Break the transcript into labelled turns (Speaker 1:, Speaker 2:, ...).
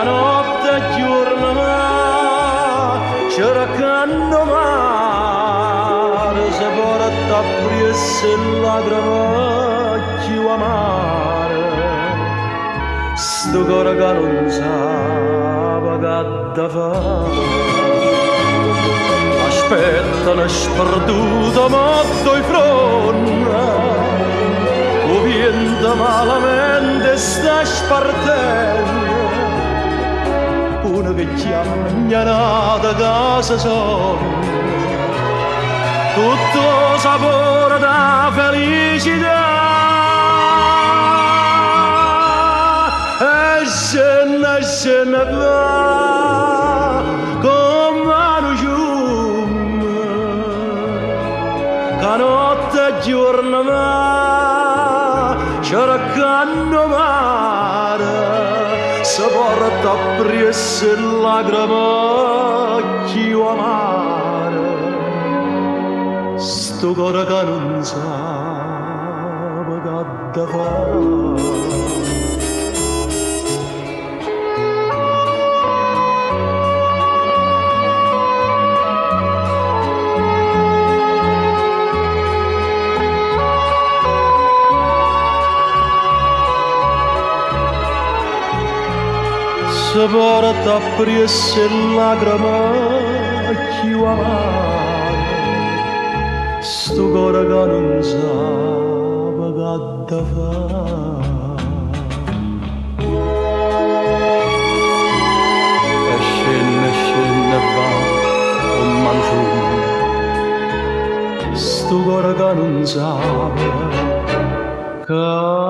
Speaker 1: notte e giorno cercando mare se porta a priesse lacrime più amare sto cuore che non sa che da fare aspettano sperduto molto i fronte o viento malamente sta spartendo uno che chiama nata casa sonno tutto sapore da felicità e se ne va come un ciume che notte e giorno va cercando mare se porta a priesse lacrime più amare sto cuore che non sa che da fare se porta a priesse lacrime più amare sto cuore che non sa che da fare e scende va come un fiume sto cuore che non sa che